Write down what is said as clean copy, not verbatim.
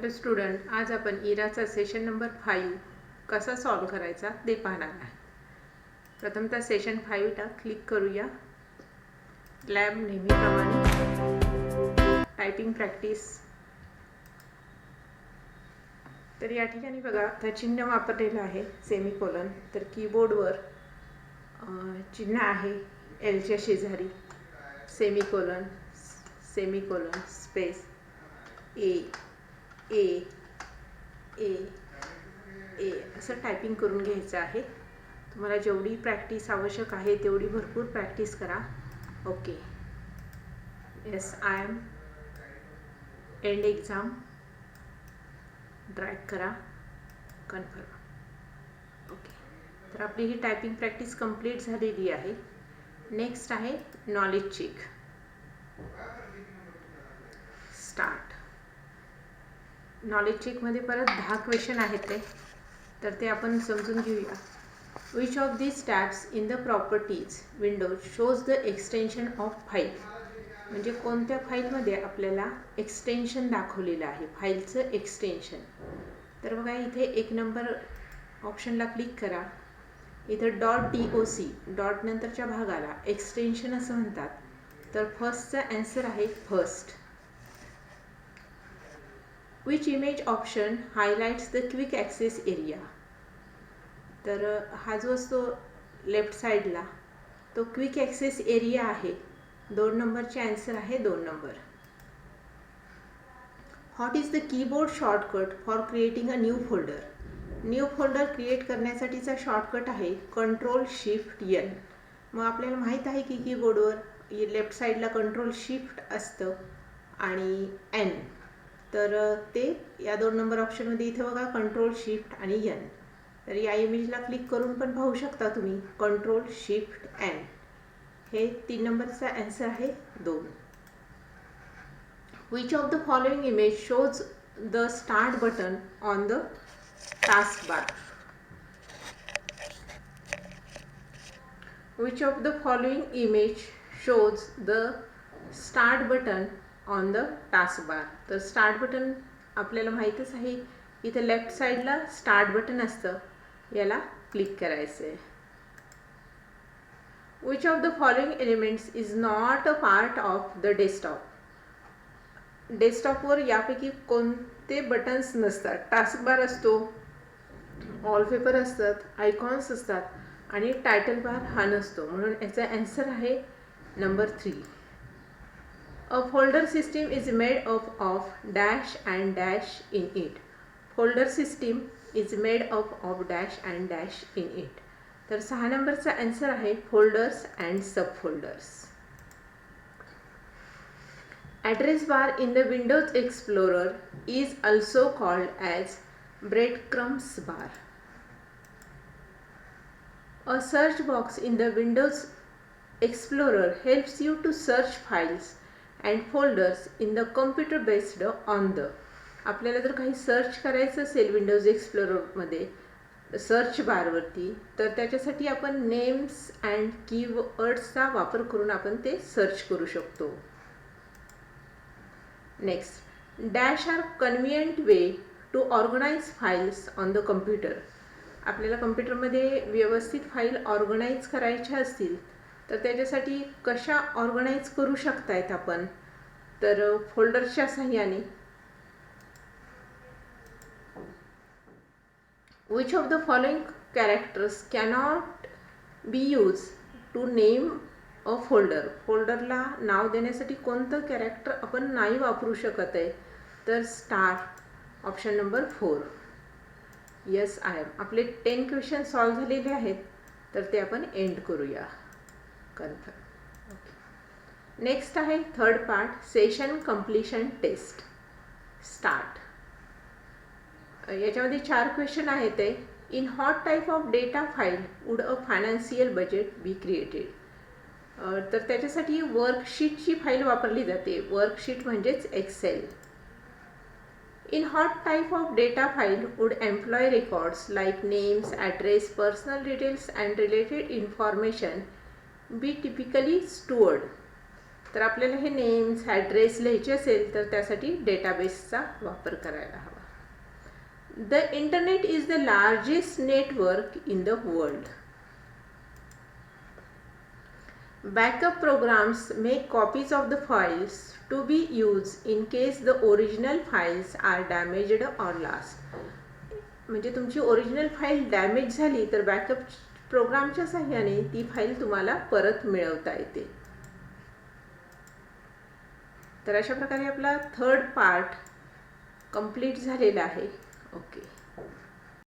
Student, आज आपण इराचा session number 5 कसा सॉल्व करायचा ते पाहणार आहे. प्रथमतः सेशन 5 ला क्लिक करूया. लॅब नेहमीप्रमाणे टायपिंग प्रॅक्टिस. तर या ठिकाणी बघा, आता चिन्ह वापरलेलं आहे सेमीकोलन. तर कीबोर्डवर चिन्ह आहे एलच्या शेजारी सेमीकोलन, सेमीकोलन, स्पेस, ए ए ए ए असं टायपिंग करून घ्यायचं आहे. तुम्हाला जेवढी प्रॅक्टिस आवश्यक आहे तेवढी भरपूर प्रॅक्टिस करा. Okay. Yes, I am end exam drag करा, कन्फर्म. ओके. तर आपली ही टायपिंग प्रॅक्टिस कंप्लीट झालेली आहे. नेक्स्ट आहे नॉलेज चेक. स्टार्ट. नॉलेज चेकमध्ये परत 10 क्वेश्चन आहेत तर ते आपण समजून घेऊया. Which of these tabs in the properties window shows the extension of file. म्हणजे कोणत्या फाईलमध्ये आपल्याला एक्सटेन्शन दाखवलेलं आहे, फाईलचं एक्सटेन्शन. तर बघा, इथे 1 नंबर ऑप्शनला क्लिक करा. इथं .doc, डॉट नंतरच्या भागाला एक्सटेन्शन असं म्हणतात. तर फर्स्टचा आन्सर आहे first. Which image option highlights the quick access area. तर हा जो असतो लेफ्ट साईडला तो क्विक ॲक्सेस एरिया आहे. 2 नंबरचे आन्सर आहे 2 number. What is the keyboard shortcut for creating a new folder. New folder create करण्यासाठीचा शॉर्टकट आहे Ctrl+Shift+N. मग आपल्याला माहीत आहे की कीबोर्डवर लेफ्ट साईडला Ctrl+Shift असतं आणि N. तर ते या 2 नंबर ऑप्शनमध्ये इथे बघा Ctrl+Shift आणि N. तर या इमेजला क्लिक करून पण पाहू शकता तुम्ही Ctrl+Shift+N. हे 3 नंबरचा आन्सर आहे 2. Which of the following image shows the start button on the task bar. Which of the following image shows the start button on the task bar. तर स्टार्ट बटन आपल्याला माहीतच आहे, इथे लेफ्ट साईडला start button असतं, याला click करायचं आहे. Which of the following elements is not a part of the desktop. डेस्कटॉपवर यापैकी कोणते बटन्स नसतात. टास्क बार असतो, वॉलपेपर असतात, आयकॉन्स असतात आणि टायटल बार हा नसतो. म्हणून याचा आन्सर आहे number 3. A folder system is made up of dash and dash in it. Folder system is made up of dash and dash in it. तर 6 नंबरचा आन्सर आहे folders and subfolders. Address bar in the Windows Explorer is also called as breadcrumbs bar. A search box in the Windows Explorer helps you to search files and folders in the computer based on the. आपल्याला जर काही search करायचं असेल Windows एक्सप्लोररमध्ये search बारवरती, तर त्याच्यासाठी आपण names and कीवर्ड्सचा वापर करून आपण ते सर्च करू शकतो. Next, dash are convenient way to organize files on the computer. आपल्याला कम्प्युटरमध्ये व्यवस्थित फाईल ऑर्गनाइज करायच्या असतील तर त्याच्यासाठी कशा ऑर्गनाइज करू शकतायत आपण, तर फोल्डर्सच्या सहाय्याने. Which of the following characters cannot be use to name a folder. फोल्डरला नाव देण्यासाठी कोणतं कॅरेक्टर आपण नाही वापरू शकत आहे, तर star, option number 4. Yes, I am. आपले 10 क्वेश्चन सॉल्व झालेले आहेत तर ते आपण एंड करूया, कन्फर्म. ओके. नेक्स्ट आहे third part, session completion test. Start. याच्यामध्ये 4 क्वेश्चन आहेत. In what type of data file would a financial budget be created. तर त्याच्यासाठी वर्कशीटची फाईल वापरली जाते. वर्कशीट म्हणजेच excel. In what type of data file would employee records like names, address, personal details and related information be typically stored. तर आपल्याला हे names, address लिहायचे असेल तर त्यासाठी डेटाबेसचा वापर करायला हवा. The internet is the largest network in the world. Backup programs make copies of the files to be used in case the original files are damaged or lost. म्हणजे तुमची ओरिजिनल फाईल डॅमेज झाली तर backup प्रोग्रामच्या सहाय्याने ती file तुम्हाला परत मिळवता येते. तर अशा प्रकारे आपला थर्ड पार्ट कंप्लीट झालेला आहे. ओके.